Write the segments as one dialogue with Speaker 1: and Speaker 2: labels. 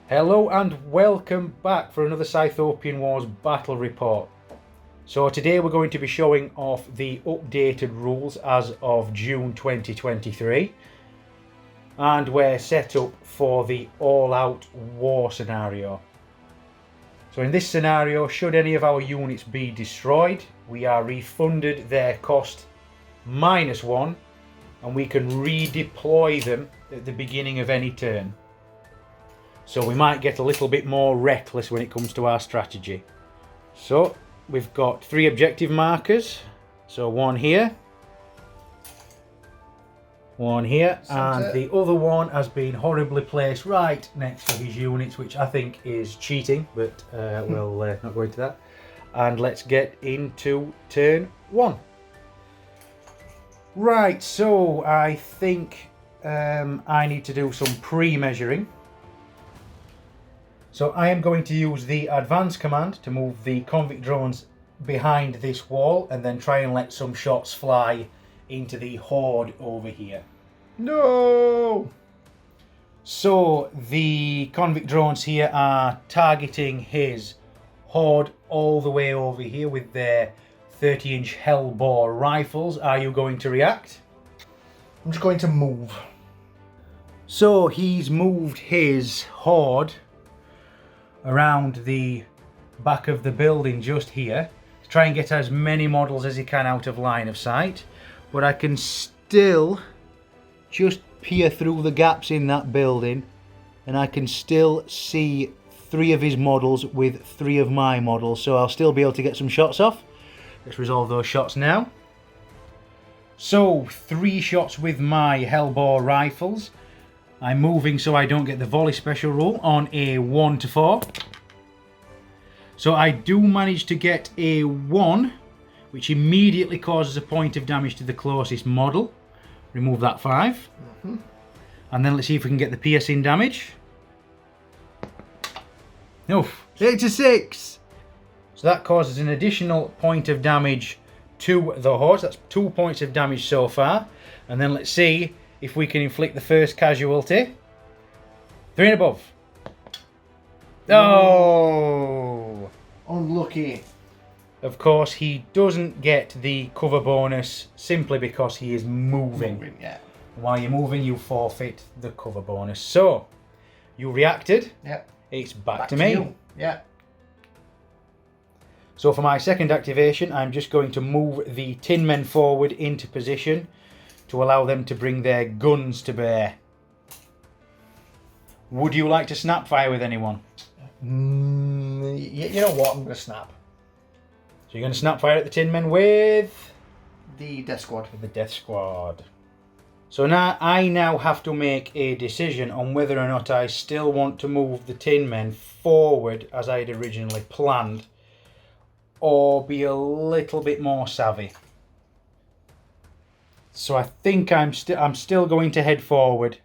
Speaker 1: Hello and welcome back for another Scythopian Wars battle report. So today we're going to be showing off the updated rules as of June 2023, and we're set up for the all-out war scenario. So in this scenario, should any of our units be destroyed, we are refunded their cost -1 and we can redeploy them at the beginning of any turn. So we might get a little bit more reckless when it comes to our strategy. So we've got 3 objective markers. So one here, and the other one has been horribly placed right next to his units, which I think is cheating, but we'll not go into that. And let's get into turn 1. Right, so I think I need to do some pre-measuring. So I am going to use the advance command to move the convict drones behind this wall and then try and let some shots fly into the Horde over here.
Speaker 2: No!
Speaker 1: So the convict drones here are targeting his Horde all the way over here with their 30-inch hellbore rifles. Are you going to react?
Speaker 2: I'm just going to move.
Speaker 1: So he's moved his Horde around the back of the building just here to try and get as many models as he can out of line of sight, but I can still just peer through the gaps in that building and I can still see 3 of his models with 3 of my models, so I'll still be able to get some shots off. Let's resolve those shots now. So 3 shots with my hellbore rifles. I'm moving so I don't get the volley special rule on a 1 to 4. So I do manage to get a 1, which immediately causes a point of damage to the closest model. Remove that 5. And then let's see if we can get the piercing damage. No, 8 to 6. So that causes an additional point of damage to the horse. That's 2 points of damage so far. And then let's see if we can inflict the first casualty. 3 and above. Oh!
Speaker 2: Unlucky.
Speaker 1: Of course, he doesn't get the cover bonus simply because he is moving.
Speaker 2: Yeah.
Speaker 1: While you're moving, you forfeit the cover bonus. So, you reacted.
Speaker 2: Yep.
Speaker 1: It's back to me.
Speaker 2: You. Yeah.
Speaker 1: So for my second activation, I'm just going to move the tin men forward into position to allow them to bring their guns to bear. Would you like to snap fire with anyone?
Speaker 2: You know what? I'm going to snap.
Speaker 1: So you're going to snap fire at the tin men with
Speaker 2: The death squad.
Speaker 1: the death squad. So now I have to make a decision on whether or not I still want to move the tin men forward as I had originally planned, or be a little bit more savvy. So I think I'm still going to head forward.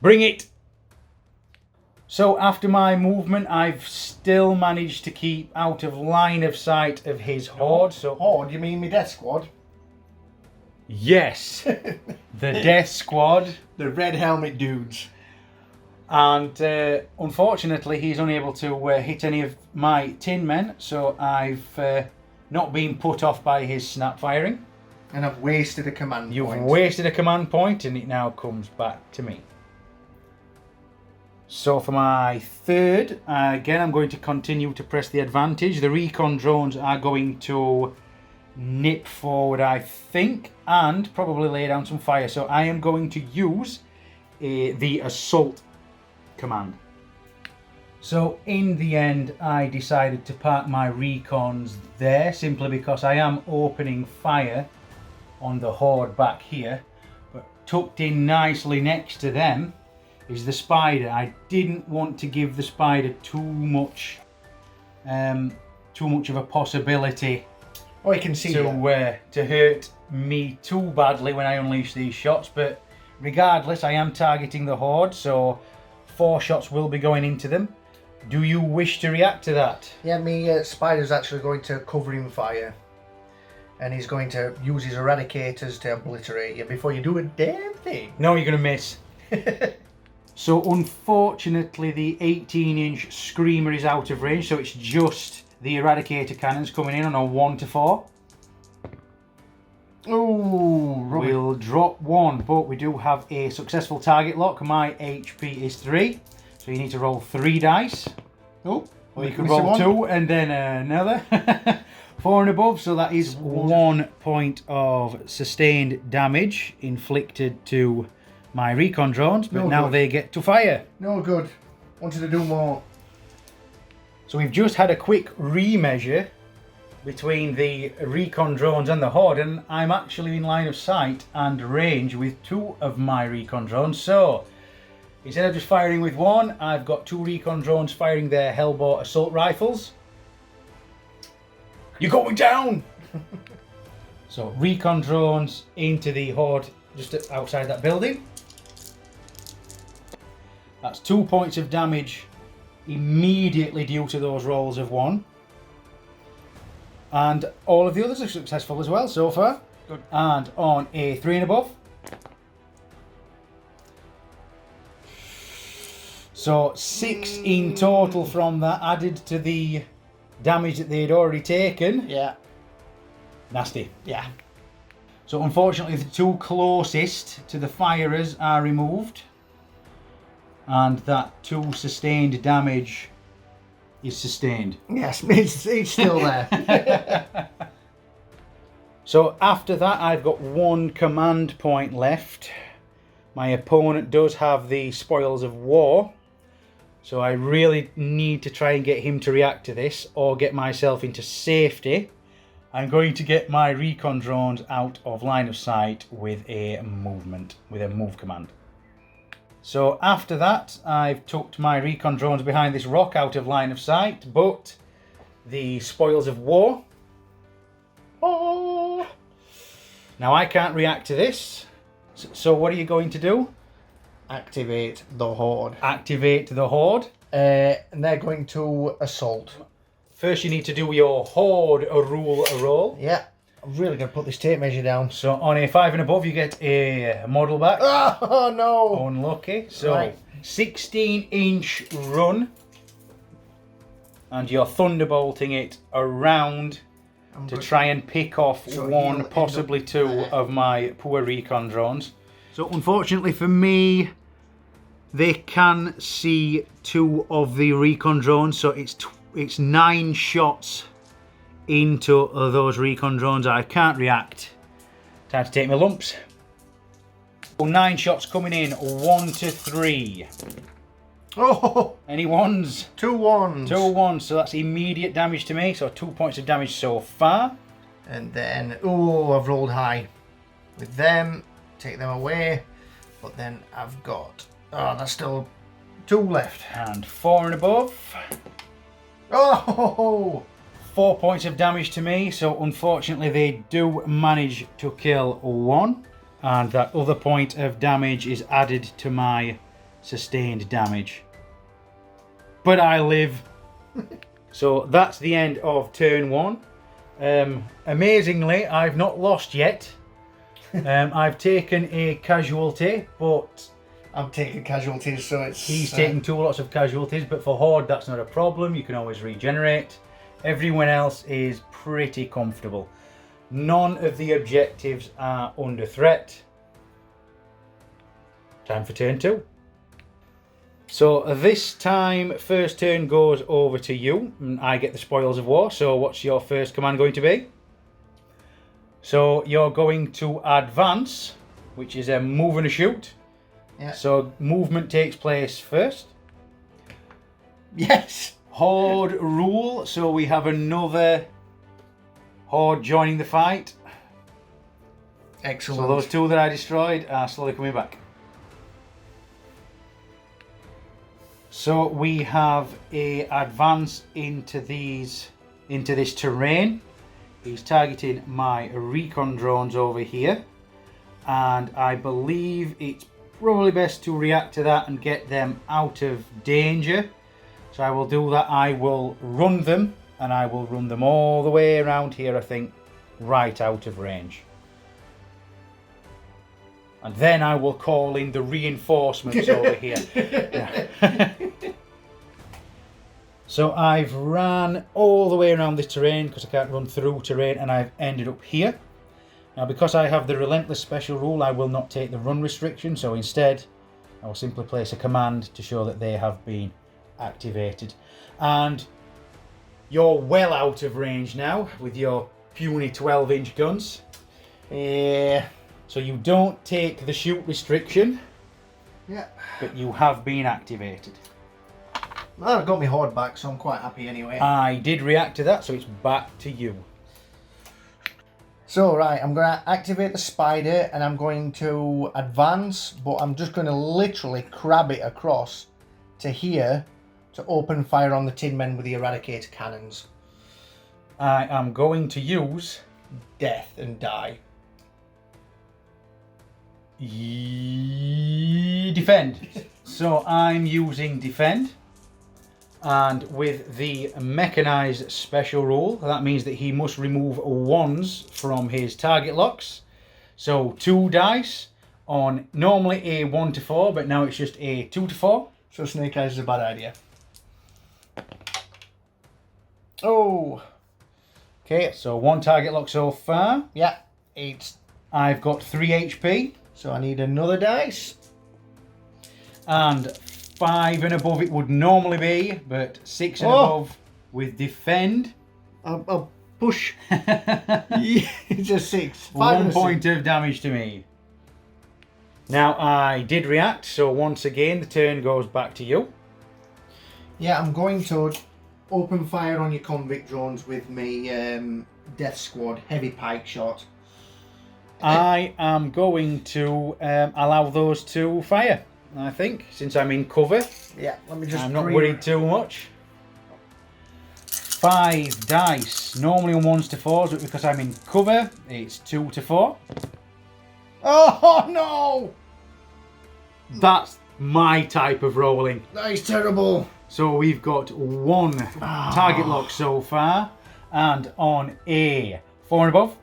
Speaker 1: Bring it! So after my movement, I've still managed to keep out of line of sight of his horde. So
Speaker 2: Horde? You mean me death squad?
Speaker 1: yes, the death squad.
Speaker 2: The red helmet dudes.
Speaker 1: And unfortunately, he's unable to hit any of my tin men. So I've not been put off by his snap firing.
Speaker 2: And I've wasted a command
Speaker 1: You've
Speaker 2: point.
Speaker 1: wasted a command point and it now comes back to me. So for my third, again I'm going to continue to press the advantage. The recon drones are going to nip forward, I think, and probably lay down some fire. So I am going to use the assault command. So in the end I decided to park my recons there simply because I am opening fire on the horde back here, but tucked in nicely next to them is the spider. I didn't want to give the spider too much of a possibility
Speaker 2: Oh, you can see
Speaker 1: to hurt me too badly when I unleash these shots, but regardless I am targeting the horde, so 4 shots will be going into them. Do you wish to react to that?
Speaker 2: Yeah, spider's actually going to cover in fire. And he's going to use his eradicators to obliterate you before you do a damn thing.
Speaker 1: No, you're going to miss. So unfortunately the 18-inch Screamer is out of range, so it's just the Eradicator Cannons coming in on a 1 to 4.
Speaker 2: Oh,
Speaker 1: we'll drop 1, but we do have a successful target lock. My HP is 3, so you need to roll 3 dice.
Speaker 2: Oh,
Speaker 1: or you could roll 2 and then another. 4 and above, so that is 1 point of sustained damage inflicted to my recon drones, but now they get to fire.
Speaker 2: No good. Wanted to do more.
Speaker 1: So we've just had a quick remeasure between the recon drones and the Horde, and I'm actually in line of sight and range with 2 of my recon drones. So instead of just firing with 1, I've got 2 recon drones firing their Hellbore assault rifles. You're going down! So recon drones into the Horde just outside that building. That's 2 points of damage immediately due to those rolls of 1. And all of the others are successful as well so far. Good. And on a 3 and above. So 6 in total from that, added to the damage that they'd already taken.
Speaker 2: Yeah.
Speaker 1: Nasty.
Speaker 2: Yeah.
Speaker 1: So unfortunately the 2 closest to the firers are removed. And that 2 sustained damage is sustained.
Speaker 2: Yes, it's still there.
Speaker 1: So after that I've got 1 command point left. My opponent does have the Spoils of War. So I really need to try and get him to react to this or get myself into safety. I'm going to get my recon drones out of line of sight with a move command. So after that, I've tucked my recon drones behind this rock out of line of sight, but the Spoils of War. Oh. Now I can't react to this. So what are you going to do?
Speaker 2: Activate the Horde.
Speaker 1: Activate the Horde.
Speaker 2: And they're going to assault.
Speaker 1: First you need to do your Horde rule roll.
Speaker 2: Yeah. I'm really going to put this tape measure down.
Speaker 1: So on a 5 and above you get a model back.
Speaker 2: Oh no!
Speaker 1: Unlucky. So 16-inch run. And you're thunderbolting it around to try and pick off 1, possibly 2 of my poor recon drones. So unfortunately for me, they can see 2 of the recon drones, so it's 9 shots into those recon drones. I can't react. Time to take my lumps. So 9 shots coming in, 1 to 3.
Speaker 2: Oh!
Speaker 1: Any ones?
Speaker 2: 2 ones.
Speaker 1: 2 ones, so that's immediate damage to me, so 2 points of damage so far.
Speaker 2: And then, oh, I've rolled high with them. Take them away, but then I've got, there's still 2 left.
Speaker 1: And 4 and above.
Speaker 2: Oh!
Speaker 1: 4 points of damage to me, so unfortunately they do manage to kill 1. And that other point of damage is added to my sustained damage. But I live. So that's the end of turn 1. Amazingly, I've not lost yet. I've taken a casualty, but
Speaker 2: I'm taking casualties, so it's...
Speaker 1: He's taking 2 lots of casualties, but for Horde that's not a problem. You can always regenerate. Everyone else is pretty comfortable. None of the objectives are under threat. Time for turn 2. So this time, first turn goes over to you, and I get the Spoils of War. So what's your first command going to be? So you're going to advance, which is a move and a shoot.
Speaker 2: Yeah.
Speaker 1: So movement takes place first.
Speaker 2: Yes.
Speaker 1: Horde rule. So we have another Horde joining the fight.
Speaker 2: Excellent.
Speaker 1: So those 2 that I destroyed are slowly coming back. So we have a advance into this terrain. He's targeting my recon drones over here, and I believe it's probably best to react to that and get them out of danger. So I will do that. I will run them, and I will run them all the way around here, I think, right out of range. And then I will call in the reinforcements over here. Yeah. So I've ran all the way around this terrain because I can't run through terrain, and I've ended up here. Now because I have the relentless special rule, I will not take the run restriction, so instead I will simply place a command to show that they have been activated. And you're well out of range now with your puny 12-inch guns.
Speaker 2: Yeah.
Speaker 1: So you don't take the shoot restriction.
Speaker 2: Yeah.
Speaker 1: But you have been activated.
Speaker 2: Well, I got my horde back, so I'm quite happy anyway.
Speaker 1: I did react to that, so it's back to you.
Speaker 2: So, right, I'm going to activate the spider and I'm going to advance, but I'm just going to literally crab it across to here to open fire on the tin men with the Eradicator Cannons.
Speaker 1: I am going to use
Speaker 2: Death and die.
Speaker 1: defend. So I'm using defend. And with the mechanized special rule, that means that he must remove ones from his target locks. So 2 dice on normally a 1 to 4, but now it's just a 2 to 4.
Speaker 2: So snake eyes is a bad idea. Oh. Okay.
Speaker 1: So 1 target lock so far.
Speaker 2: Yeah. 8.
Speaker 1: I've got 3 HP.
Speaker 2: So I need another dice.
Speaker 1: And 5 and above it would normally be, but 6 and above with defend.
Speaker 2: I'll push. It's a 6. 5
Speaker 1: 1
Speaker 2: and a
Speaker 1: point
Speaker 2: 6.
Speaker 1: of damage to me. Now I did react, so once again the turn goes back to you.
Speaker 2: Yeah, I'm going to open fire on your convict drones with my death squad heavy pike shot.
Speaker 1: I am going to allow those to fire, I think, since I'm in cover.
Speaker 2: Yeah, let me just.
Speaker 1: I'm not worried too much. 5 dice, normally on 1s to 4s, but because I'm in cover, it's 2 to 4.
Speaker 2: Oh no!
Speaker 1: That's my type of rolling.
Speaker 2: That is terrible.
Speaker 1: So we've got 1 target lock so far, and on a 4 and above.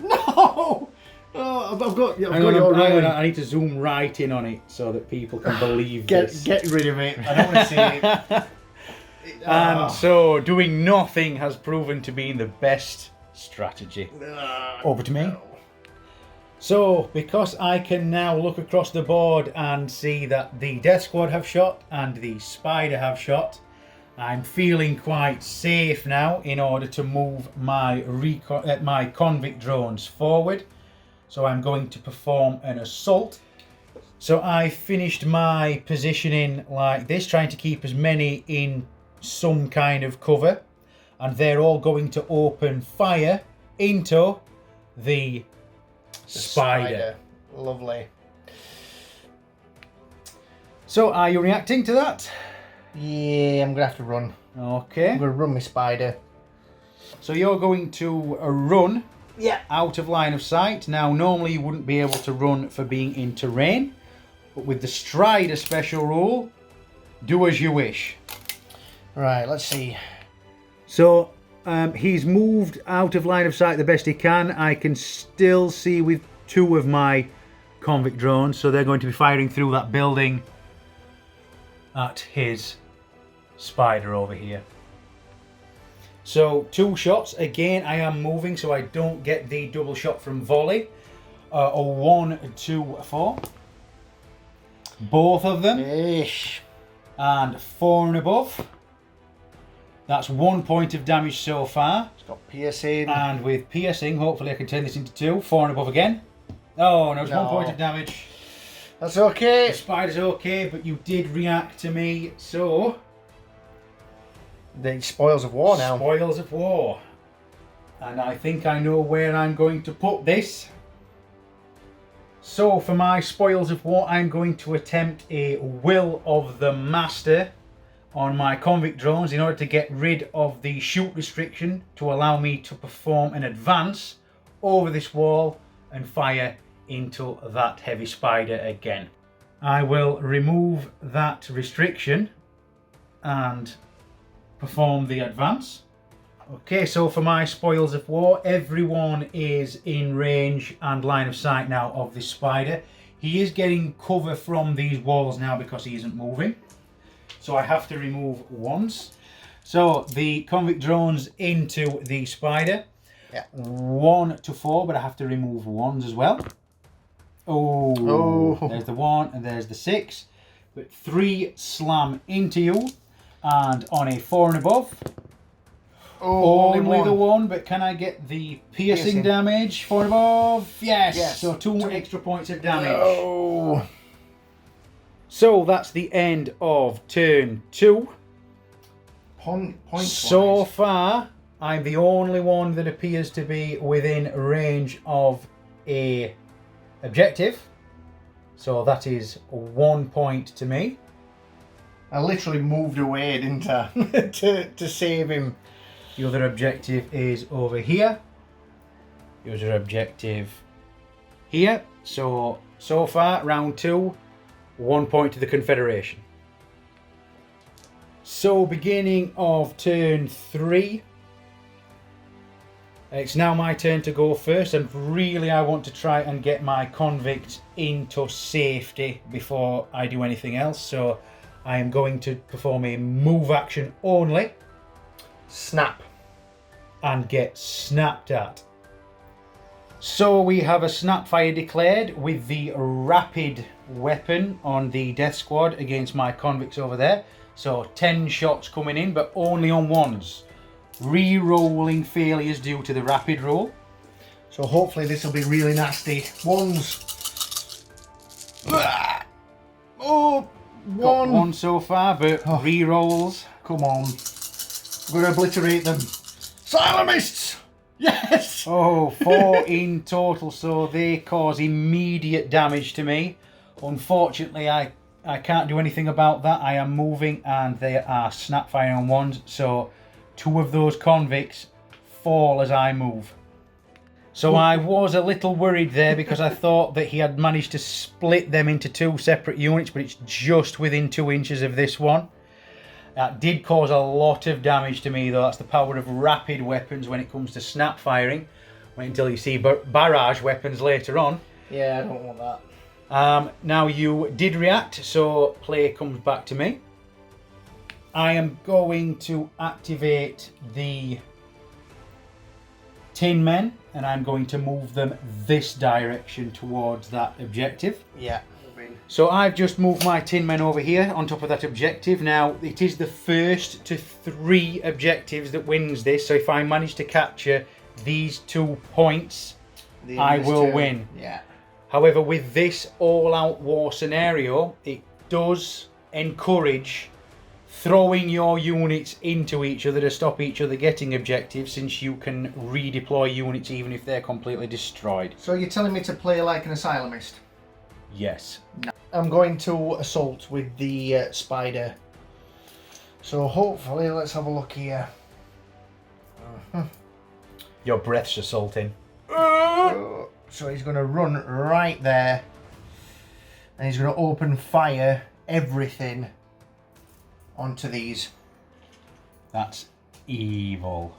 Speaker 2: No! Oh, I've got your
Speaker 1: Hang on, I need to zoom right in on it so that people can believe this.
Speaker 2: Get rid of it. I don't want to see it.
Speaker 1: And so doing nothing has proven to be the best strategy. Over to me. So, because I can now look across the board and see that the Death Squad have shot and the Spider have shot, I'm feeling quite safe now in order to move my convict drones forward. So I'm going to perform an assault. So I finished my positioning like this, trying to keep as many in some kind of cover. And they're all going to open fire into the spider.
Speaker 2: Lovely.
Speaker 1: So are you reacting to that?
Speaker 2: Yeah, I'm gonna have to run.
Speaker 1: Okay.
Speaker 2: I'm gonna run my spider.
Speaker 1: So you're going to run
Speaker 2: Yeah.
Speaker 1: out of line of sight. Now normally you wouldn't be able to run for being in terrain, but with the Strider special rule, do as you wish.
Speaker 2: Right, let's see.
Speaker 1: So he's moved out of line of sight the best he can. I can still see with 2 of my convict drones, so they're going to be firing through that building at his spider over here. So 2 shots. Again, I am moving so I don't get the double shot from volley. A 1, 2, 4. Both of them.
Speaker 2: Ish.
Speaker 1: And 4 and above. That's 1 point of damage so far.
Speaker 2: It's got piercing.
Speaker 1: And with piercing, hopefully I can turn this into 2. 4 and above again. Oh, no, it's 1 point of damage.
Speaker 2: That's okay.
Speaker 1: The spider's okay, but you did react to me, so...
Speaker 2: The spoils of war now.
Speaker 1: Spoils of war. And I think I know where I'm going to put this. So for my spoils of war, I'm going to attempt a Will of the Master on my convict drones in order to get rid of the shoot restriction to allow me to perform an advance over this wall and fire into that heavy spider again. I will remove that restriction and perform the advance. Okay, so for my spoils of war, everyone is in range and line of sight now of this spider. He is getting cover from these walls now because he isn't moving. So I have to remove ones. So the convict drones into the spider.
Speaker 2: Yeah.
Speaker 1: 1 to 4, but I have to remove ones as well. Oh, there's the 1 and there's the 6. But 3 slam into you. And on a 4 and above. Only the 1, but can I get the piercing damage? 4 and above? Yes. So 2 extra points of damage.
Speaker 2: Oh.
Speaker 1: So that's the end of turn 2. So far, I'm the only one that appears to be within range of a objective. So that is 1 point to me.
Speaker 2: I literally moved away, didn't I? to save him.
Speaker 1: The other objective is over here. The other objective here. So far, round 2, 1 point to the Confederation. So beginning of turn 3. It's now my turn to go first, and really I want to try and get my convict into safety before I do anything else. So I am going to perform a move action only.
Speaker 2: Snap.
Speaker 1: And get snapped at. So we have a snap fire declared with the rapid weapon on the death squad against my convicts over there. So 10 shots coming in, but only on ones. Re-rolling failures due to the rapid roll.
Speaker 2: So hopefully this will be really nasty. Ones. Oh,
Speaker 1: Got 1 so far, but re-rolls.
Speaker 2: Come on. We're going to obliterate them. Asylumists! Yes!
Speaker 1: Oh, 4 in total, so they cause immediate damage to me. Unfortunately, I can't do anything about that. I am moving and they are snap firing on ones, so 2 of those convicts fall as I move. So I was a little worried there because I thought that he had managed to split them into 2 separate units, but it's just within 2 inches of this one. That did cause a lot of damage to me though. That's the power of rapid weapons when it comes to snap firing. Wait until you see barrage weapons later on.
Speaker 2: Yeah, I don't want that.
Speaker 1: Now you did react, so play comes back to me. I am going to activate the tin men and I'm going to move them this direction towards that objective.
Speaker 2: Yeah.
Speaker 1: So I've just moved my tin men over here on top of that objective. Now it is the first to 3 objectives that wins this. So if I manage to capture these 2 points, I will win.
Speaker 2: Yeah.
Speaker 1: However, with this all-out war scenario, it does encourage throwing your units into each other to stop each other getting objectives, since you can redeploy units even if they're completely destroyed.
Speaker 2: So you're telling me to play like an Asylumist?
Speaker 1: Yes.
Speaker 2: No. I'm going to assault with the spider. So hopefully, let's have a look here.
Speaker 1: Your breath's assaulting.
Speaker 2: So he's going to run right there. And he's going to open fire everything onto these.
Speaker 1: That's evil.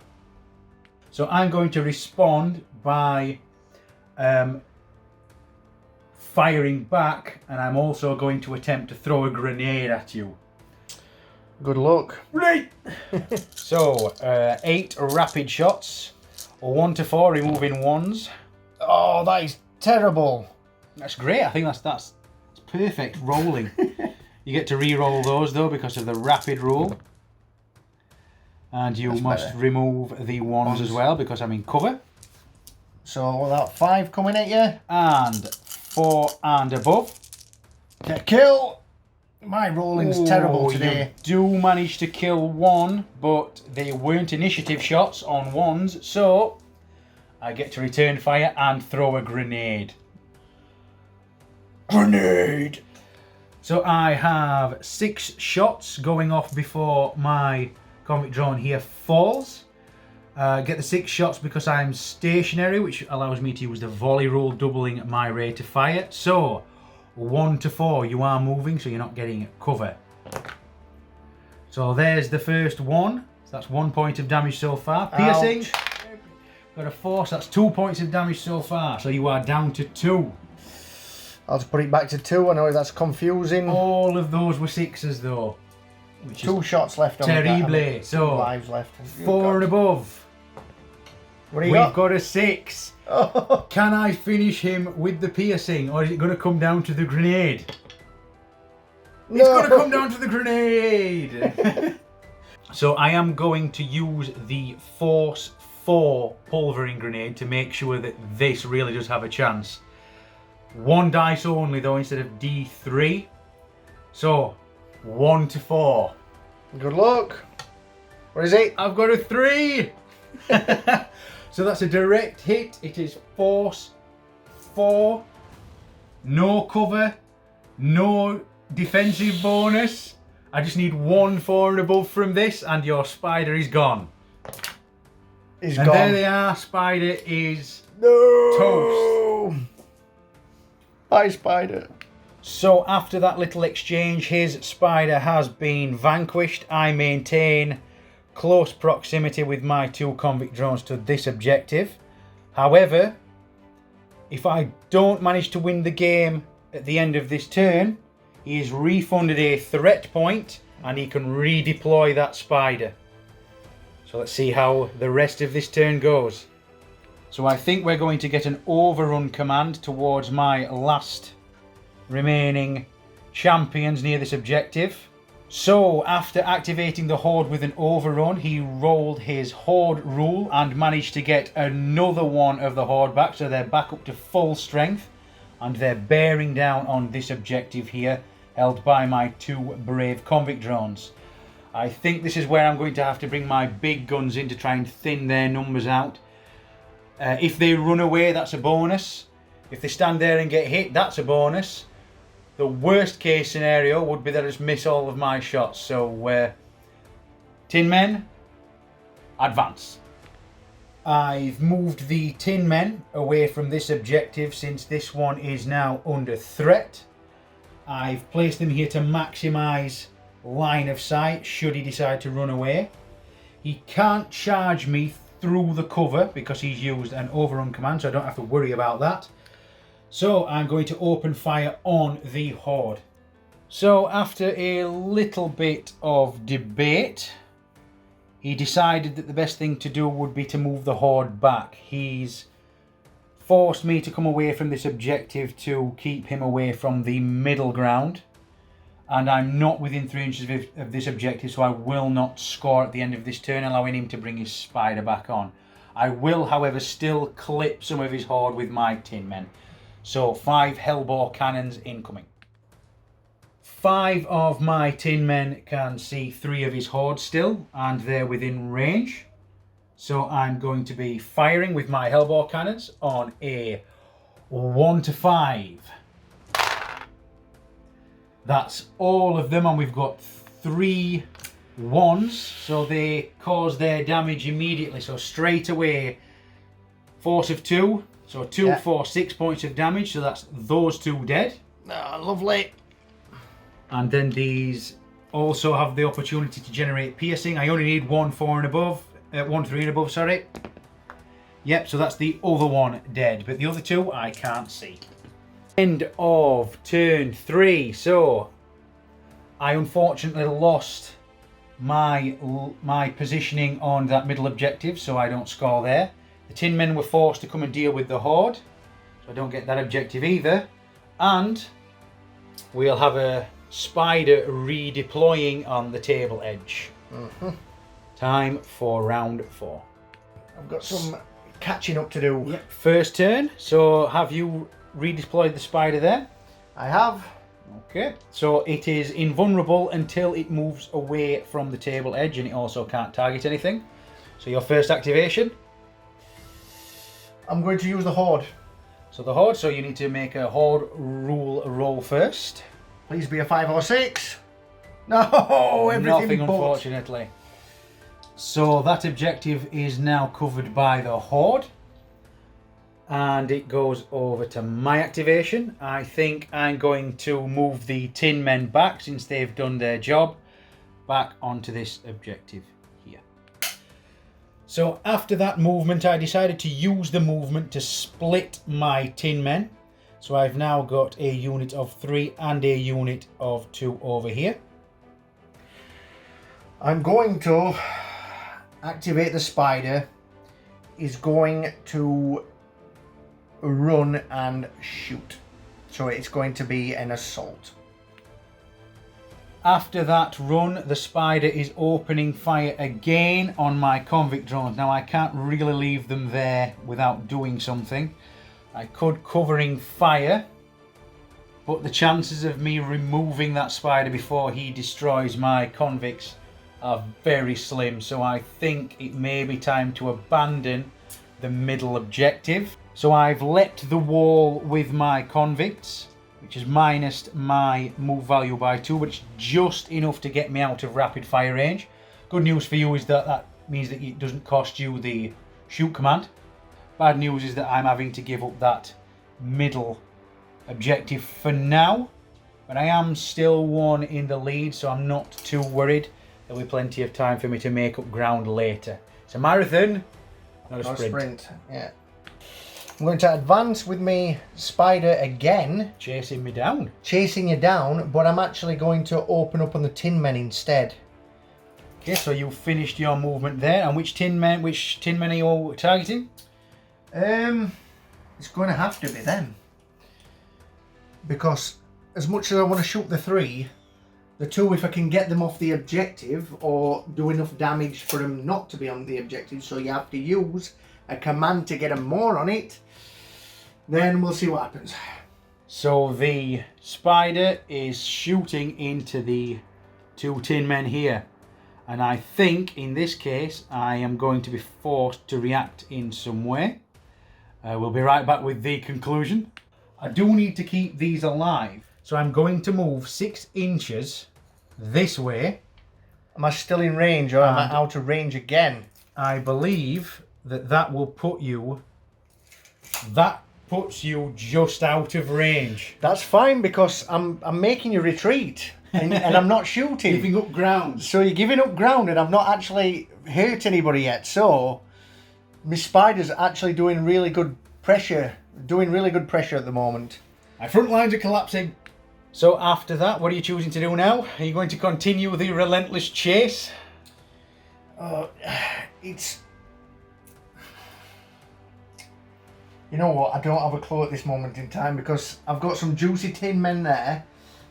Speaker 1: So I'm going to respond by firing back, and I'm also going to attempt to throw a grenade at you.
Speaker 2: Good luck.
Speaker 1: Right. So 8 rapid shots, 1 to 4, removing ones.
Speaker 2: Oh, that is terrible.
Speaker 1: That's great. I think that's perfect rolling. You get to re-roll those though because of the rapid roll, and you must remove the ones as well because I'm in cover.
Speaker 2: So that 5 coming at you,
Speaker 1: and 4 and above.
Speaker 2: Get kill. My rolling's terrible today.
Speaker 1: You do manage to kill 1, but they weren't initiative shots on ones, so I get to return fire and throw a grenade. Grenade! So I have 6 shots going off before my convict drone here falls. Get the 6 shots because I'm stationary, which allows me to use the volley roll, doubling my rate of fire. So 1 to 4, you are moving, so you're not getting cover. So there's the first one. So that's 1 point of damage so far. Piercing.
Speaker 2: Ouch.
Speaker 1: Got a 4, so that's 2 points of damage so far. So you are down to 2.
Speaker 2: I'll just put it back to 2. I know that's confusing.
Speaker 1: All of those were 6s though. Which
Speaker 2: 2 shots left on
Speaker 1: terrible.
Speaker 2: that.
Speaker 1: So
Speaker 2: 2 lives left.
Speaker 1: 4 and above.
Speaker 2: What do you
Speaker 1: We've got a 6.
Speaker 2: Oh.
Speaker 1: Can I finish him with the piercing, or is it going to come down to the grenade?
Speaker 2: No.
Speaker 1: It's going to come down to the grenade! So I am going to use the Force 4 pulvering grenade to make sure that this really does have a chance. 1 dice only though, instead of D3. So 1 to 4.
Speaker 2: Good luck. What is it?
Speaker 1: I've got a 3! So that's a direct hit. It is Force 4. No cover. No defensive bonus. I just need 1 4 and above from this, and your spider is gone.
Speaker 2: He's
Speaker 1: And
Speaker 2: gone.
Speaker 1: there they are. Spider is
Speaker 2: No.
Speaker 1: toast.
Speaker 2: Bye, spider.
Speaker 1: So after that little exchange, his spider has been vanquished. I maintain close proximity with my 2 convict drones to this objective. However, if I don't manage to win the game at the end of this turn, he is refunded a threat point and he can redeploy that spider. So let's see how the rest of this turn goes. So I think we're going to get an overrun command towards my last remaining champions near this objective. So after activating the Horde with an overrun, he rolled his Horde rule and managed to get another one of the Horde back. So they're back up to full strength and they're bearing down on this objective here, held by my 2 brave convict drones. I think this is where I'm going to have to bring my big guns in to try and thin their numbers out. If they run away, that's a bonus. If they stand there and get hit, that's a bonus. The worst case scenario would be that I just miss all of my shots. So, Tin Men, advance. I've moved the Tin Men away from this objective since this one is now under threat. I've placed them here to maximise line of sight should he decide to run away. He can't charge me through the cover because he's used an overrun command, so I don't have to worry about that. So I'm going to open fire on the Horde. So after a little bit of debate, he decided that the best thing to do would be to move the Horde back. He's forced me to come away from this objective to keep him away from the middle ground. And I'm not within 3 inches of this objective, so I will not score at the end of this turn, allowing him to bring his spider back on. I will, however, still clip some of his Horde with my Tin Men. So 5 Hellbore Cannons incoming. 5 of my Tin Men can see 3 of his Horde still, and they're within range. So I'm going to be firing with my Hellbore Cannons on a 1 to 5. That's all of them, and we've got 3 1s, so they cause their damage immediately. So straight away, force of 2. So 2 for 6 points of damage, so that's those 2 dead.
Speaker 2: Ah, lovely.
Speaker 1: And then these also have the opportunity to generate piercing. I only need 1 4 and above, 1 3 and above, sorry. Yep, so that's the other one dead, but the other 2 I can't see. End of turn 3. So I unfortunately lost my positioning on that middle objective, so I don't score there. The Tin Men were forced to come and deal with the Horde, so I don't get that objective either. And we'll have a spider redeploying on the table edge. Time for round 4.
Speaker 2: I've got some catching up to do.
Speaker 1: Yep. First turn. So have you redeployed the spider there?
Speaker 2: I have.
Speaker 1: Okay. So it is invulnerable until it moves away from the table edge, and it also can't target anything. So your first activation.
Speaker 2: I'm going to use the Horde.
Speaker 1: So the Horde, so you need to make a Horde rule roll first.
Speaker 2: Please be a 5 or 6. No, everything
Speaker 1: Nothing,
Speaker 2: but.
Speaker 1: unfortunately. So that objective is now covered by the Horde. And it goes over to my activation. I think I'm going to move the Tin Men back, since they've done their job, back onto this objective here. So after that movement, I decided to use the movement to split my tin men. So I've now got a unit of 3 and a unit of 2 over here.
Speaker 2: I'm going to activate the spider. Is going to run and shoot. So it's going to be an assault.
Speaker 1: After that run, the spider is opening fire again on my convict drones. Now I can't really leave them there without doing something. I could covering fire, but the chances of me removing that spider before he destroys my convicts are very slim, so I think it may be time to abandon the middle objective. So I've let the wall with my convicts, which has minused my move value by 2, but it's just enough to get me out of rapid fire range. Good news for you is that that means that it doesn't cost you the shoot command. Bad news is that I'm having to give up that middle objective for now, but I am still 1 in the lead, so I'm not too worried. There'll be plenty of time for me to make up ground later. It's a marathon, not a sprint.
Speaker 2: Yeah. I'm going to advance with me spider again.
Speaker 1: Chasing me down.
Speaker 2: Chasing you down, but I'm actually going to open up on the tin men instead.
Speaker 1: Okay, so you finished your movement there. And which tin men are you targeting?
Speaker 2: It's going to have to be them. Because as much as I want to shoot the 3, the 2, if I can get them off the objective or do enough damage for them not to be on the objective, so you have to use a command to get them more on it, then we'll see what happens.
Speaker 1: So the spider is shooting into the 2 tin men here. And I think in this case I am going to be forced to react in some way. We'll be right back with the conclusion. I do need to keep these alive. So I'm going to move 6 inches this way.
Speaker 2: Am I still in range or am I out of range again?
Speaker 1: I believe that will put you... That puts you just out of range.
Speaker 2: That's fine because I'm making you retreat and I'm not shooting.
Speaker 1: Giving up ground.
Speaker 2: So you're giving up ground and I've not actually hurt anybody yet. So my spider's actually doing really good pressure. Doing really good pressure at the moment.
Speaker 1: My front lines are collapsing. So after that, what are you choosing to do now? Are you going to continue the relentless chase?
Speaker 2: It's... You know what, I don't have a clue at this moment in time because I've got some juicy tin men there,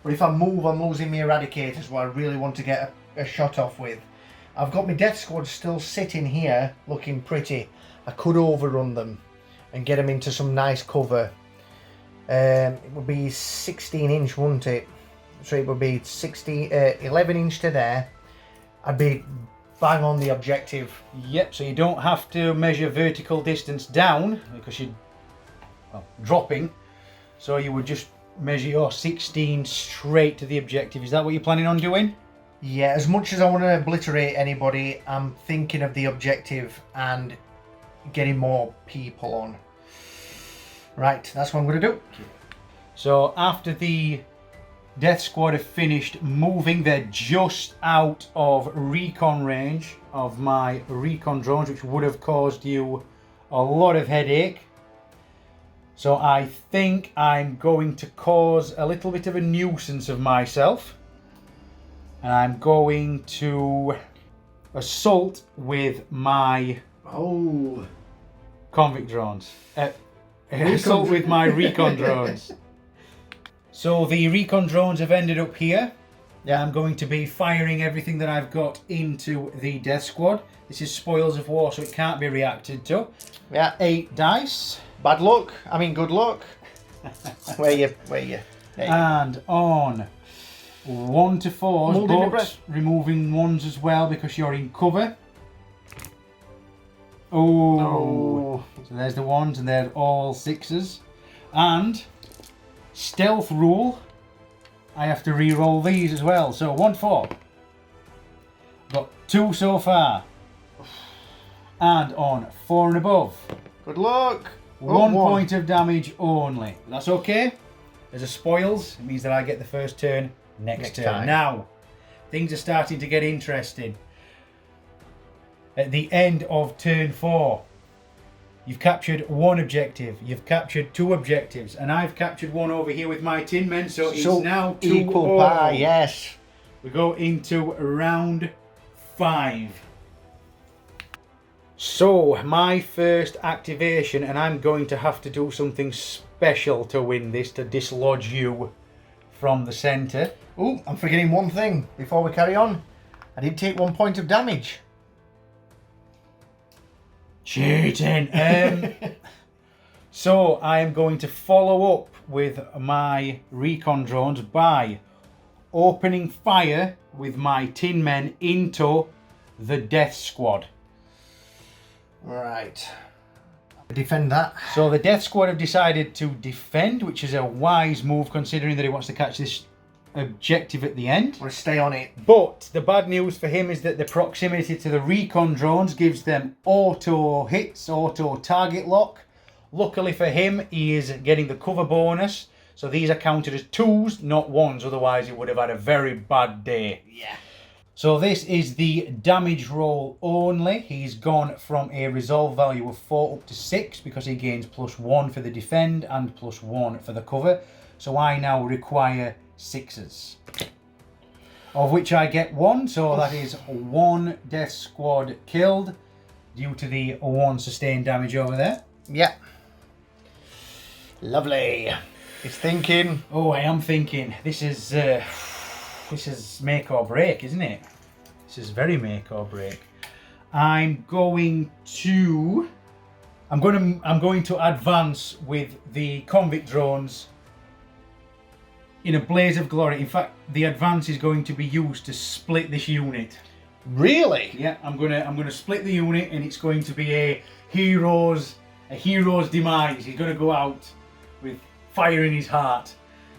Speaker 2: but if I move I'm losing my Eradicators who I really want to get a shot off with. I've got my death squad still sitting here looking pretty. I could overrun them and get them into some nice cover. It would be 16 inch, wouldn't it? So it would be 11 inch to there. I'd be bang on the objective.
Speaker 1: Yep, so you don't have to measure vertical distance down because you're dropping. So you would just measure your 16 straight to the objective. Is that what you're planning on doing?
Speaker 2: Yeah, as much as I want to obliterate anybody, I'm thinking of the objective and getting more people on. Right, that's what I'm going to do.
Speaker 1: So after the death squad have finished moving, they're just out of recon range of my recon drones, which would have caused you a lot of headache. So I think I'm going to cause a little bit of a nuisance of myself. And I'm going to assault with my convict drones. Assault with my recon drones. So the recon drones have ended up here. Yeah, I'm going to be firing everything that I've got into the death squad. This is spoils of war, so it can't be reacted to.
Speaker 2: Yeah.
Speaker 1: 8 dice.
Speaker 2: Bad luck. I mean, good luck. Where you?
Speaker 1: And on 1 to 4, but removing 1s as well because you're in cover. Oh. So there's the 1s and they're all 6s. And stealth rule, I have to re-roll these as well. So 1-4. Got 2 so far. And on 4 and above.
Speaker 2: Good luck.
Speaker 1: 1 point of damage only. That's okay. There's a spoils. It means that I get the first turn next turn.
Speaker 2: Time.
Speaker 1: Now, things are starting to get interesting. At the end of turn 4, you've captured 1 objective, you've captured 2 objectives, and I've captured 1 over here with my tin men, so it's now 2
Speaker 2: equal pie, yes.
Speaker 1: We go into round 5. So, my first activation, and I'm going to have to do something special to win this, to dislodge you from the centre.
Speaker 2: Oh, I'm forgetting one thing before we carry on. I did take 1 point of damage.
Speaker 1: Cheating. So I am going to follow up with my recon drones by opening fire with my tin men into the death squad.
Speaker 2: Right. Defend that.
Speaker 1: So the death squad have decided to defend, which is a wise move considering that he wants to catch this objective at the end.
Speaker 2: We'll stay on it.
Speaker 1: But the bad news for him is that the proximity to the recon drones gives them auto hits, auto target lock. Luckily for him, he is getting the cover bonus. So these are counted as 2s, not 1s. Otherwise, he would have had a very bad day.
Speaker 2: Yeah.
Speaker 1: So this is the damage roll only. He's gone from a resolve value of 4 up to 6 because he gains +1 for the defend and +1 for the cover. So I now require 6s, of which I get 1. So that is 1 death squad killed due to the 1 sustained damage over there.
Speaker 2: Yeah. Lovely. It's thinking.
Speaker 1: Oh, I am thinking. This is make or break, isn't it? This is very make or break. I'm going to advance with the convict drones in a blaze of glory. In fact, the advance is going to be used to split this unit.
Speaker 2: Really?
Speaker 1: Yeah, I'm gonna split the unit, and it's going to be a hero's demise. He's going to go out with fire in his heart.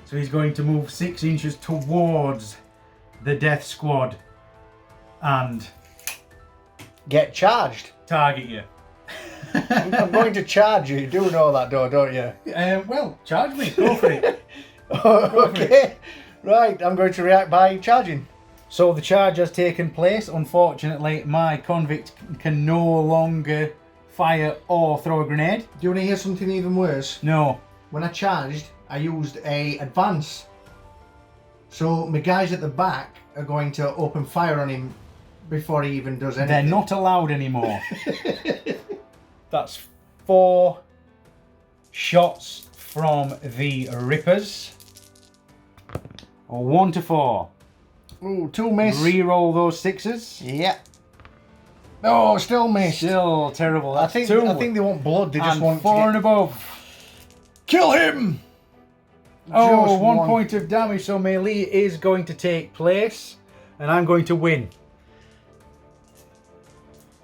Speaker 1: So he's going to move 6 inches towards the death squad and
Speaker 2: get charged.
Speaker 1: Target you.
Speaker 2: I'm going to charge you. You do know that, don't you?
Speaker 1: Well, charge me. Go for it.
Speaker 2: Okay. Right, I'm going to react by charging.
Speaker 1: So the charge has taken place. Unfortunately, my convict can no longer fire or throw a grenade.
Speaker 2: Do you want to hear something even worse?
Speaker 1: No.
Speaker 2: When I charged, I used a advance. So my guys at the back are going to open fire on him before he even does anything.
Speaker 1: They're not allowed anymore. That's 4 shots from the Rippers. 1 to 4.
Speaker 2: Ooh, 2 miss.
Speaker 1: Reroll those 6s.
Speaker 2: Yeah. Oh, still missed.
Speaker 1: Still terrible. That's
Speaker 2: I
Speaker 1: 2.
Speaker 2: think they want blood. They just
Speaker 1: and
Speaker 2: want
Speaker 1: 4 and above.
Speaker 2: Kill him!
Speaker 1: Oh,
Speaker 2: Just
Speaker 1: 1 point of damage. So melee is going to take place, and I'm going to win.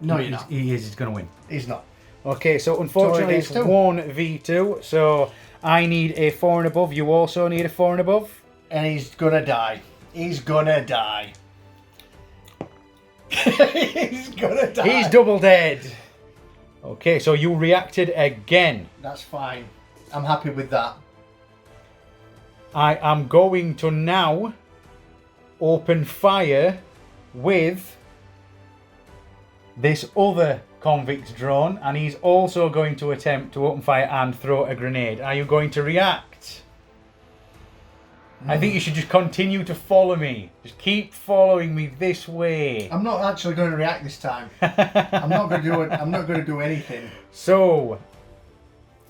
Speaker 2: No, you're not.
Speaker 1: He's going to win.
Speaker 2: He's not.
Speaker 1: Okay, so unfortunately it's 1v2. So I need a 4 and above. You also need a 4 and above.
Speaker 2: And he's gonna die. He's gonna die. He's gonna die.
Speaker 1: He's double dead. Okay, so you reacted again.
Speaker 2: That's fine. I'm happy with that.
Speaker 1: I am going to now open fire with this other convict drone, and he's also going to attempt to open fire and throw a grenade. Are you going to react? I think you should just continue to follow me. Just keep following me this way.
Speaker 2: I'm not actually going to react this time. I'm not going to do it. I'm not going to do anything.
Speaker 1: So,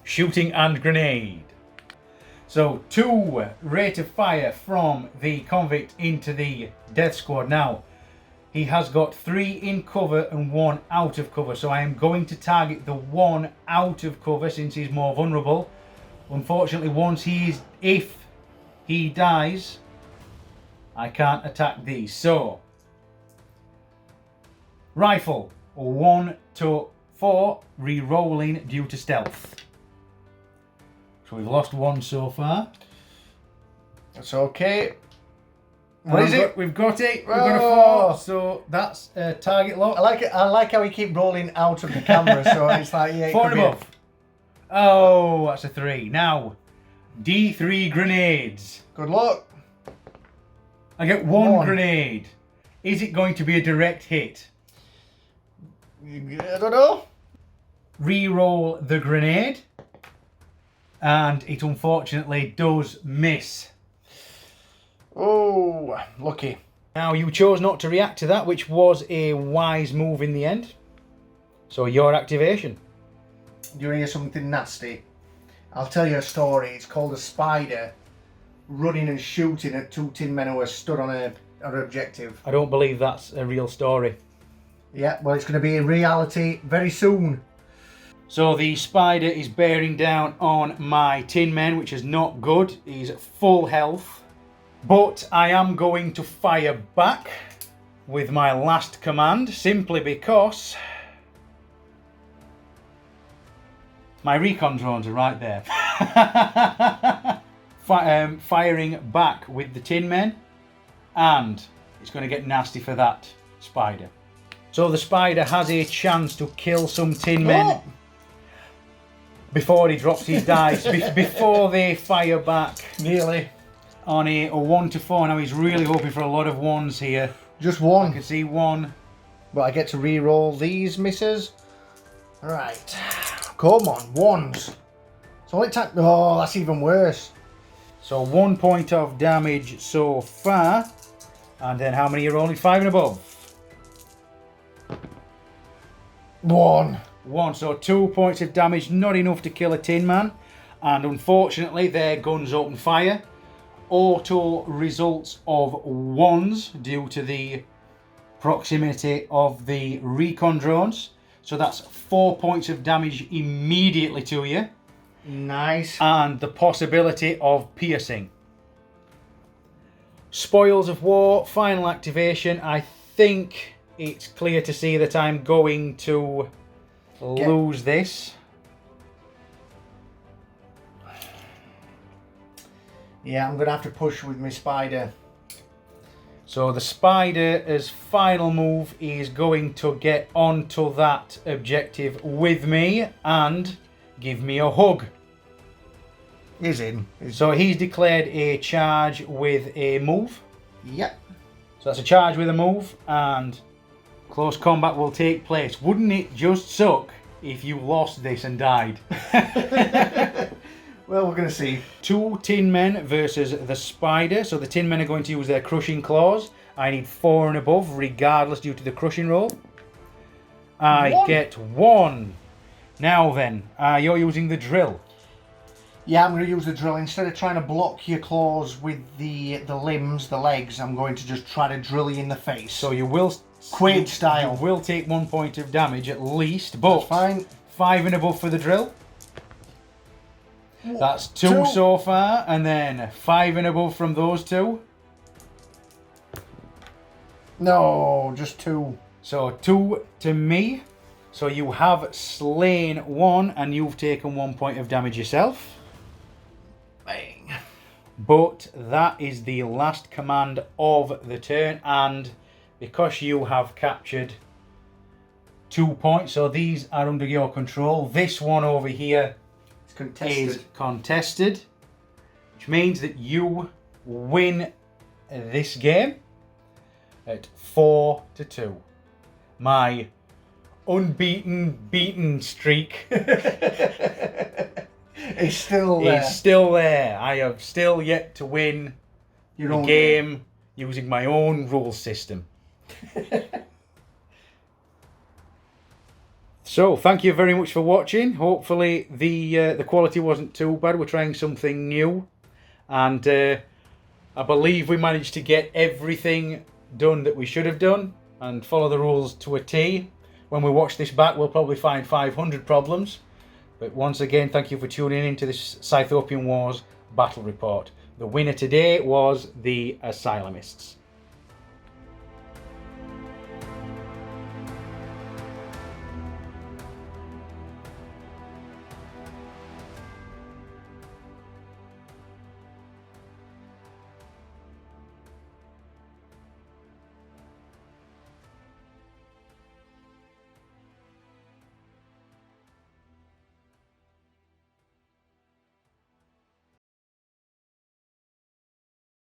Speaker 1: shooting and grenade. So 2 rate of fire from the convict into the death squad. Now, he has got 3 in cover and 1 out of cover. So I am going to target the 1 out of cover since he's more vulnerable. Unfortunately, if he dies, I can't attack these. So, rifle, 1 to 4, re-rolling due to stealth. So we've lost 1 so far.
Speaker 2: That's okay. What is it?
Speaker 1: We've got it. We've got a 4. So that's a target lock.
Speaker 2: I like it. I like how we keep rolling out of the camera. So it's like, yeah,
Speaker 1: 4 and above. Oh, that's a 3. Now, D3 grenades.
Speaker 2: Good luck.
Speaker 1: I get 1 grenade. Is it going to be a direct hit?
Speaker 2: I don't know.
Speaker 1: Re-roll the grenade. And it unfortunately does miss.
Speaker 2: Oh, lucky.
Speaker 1: Now, you chose not to react to that, which was a wise move in the end. So, your activation.
Speaker 2: Do you want to hear something nasty? I'll tell you a story. It's called a spider running and shooting at 2 tin men who are stood on an objective.
Speaker 1: I don't believe that's a real story.
Speaker 2: Yeah, well, it's going to be a reality very soon.
Speaker 1: So the spider is bearing down on my tin men, which is not good. He's at full health. But I am going to fire back with my last command, simply because my recon drones are right there. Firing back with the tin men, and it's going to get nasty for that spider. So the spider has a chance to kill some tin men before he drops his dice, before they fire back.
Speaker 2: Nearly.
Speaker 1: On a 1 to 4. Now he's really hoping for a lot of ones here.
Speaker 2: Just one.
Speaker 1: I can see one.
Speaker 2: But I get to re-roll these misses. Right. Come on, ones. So only time. Oh, that's even worse.
Speaker 1: So 1 point of damage so far. And then how many are rolling? 5 and above?
Speaker 2: One.
Speaker 1: 1. So 2 points of damage. Not enough to kill a tin man. And unfortunately, their guns open fire. Auto results of 1s due to the proximity of the recon drones. So that's 4 points of damage immediately to you.
Speaker 2: Nice.
Speaker 1: And the possibility of piercing. Spoils of War, final activation. I think it's clear to see that I'm going to lose this.
Speaker 2: Yeah, I'm going to have to push with my spider.
Speaker 1: So the spider, as final move, is going to get onto that objective with me and give me a hug.
Speaker 2: He's in.
Speaker 1: So he's declared a charge with a move.
Speaker 2: Yep.
Speaker 1: So that's a charge with a move, and close combat will take place. Wouldn't it just suck if you lost this and died?
Speaker 2: Well, we're going to see.
Speaker 1: 2 tin men versus the spider. So the tin men are going to use their crushing claws. I need 4 and above, regardless, due to the crushing roll. I get 1. Now then, you're using the drill.
Speaker 2: Yeah, I'm going to use the drill. Instead of trying to block your claws with the limbs, the legs, I'm going to just try to drill you in the face.
Speaker 1: So you will...
Speaker 2: Quaid style.
Speaker 1: You will take 1 point of damage at least, but...
Speaker 2: That's fine.
Speaker 1: 5 and above for the drill. That's 2 so far, and then 5 and above from those 2.
Speaker 2: No, just 2.
Speaker 1: So 2 to me. So you have slain 1, and you've taken 1 point of damage yourself.
Speaker 2: Bang.
Speaker 1: But that is the last command of the turn, and because you have captured 2 points, so these are under your control. This one over here is contested, which means that you win this game at 4 to 2. My unbeaten beaten streak
Speaker 2: is still there.
Speaker 1: Is still there. I have still yet to win the game using my own rule system. So, thank you very much for watching. Hopefully the quality wasn't too bad. We're trying something new. And I believe we managed to get everything done that we should have done and follow the rules to a T. When we watch this back, we'll probably find 500 problems. But once again, thank you for tuning in to this Scythopian Wars battle report. The winner today was the Asylumists.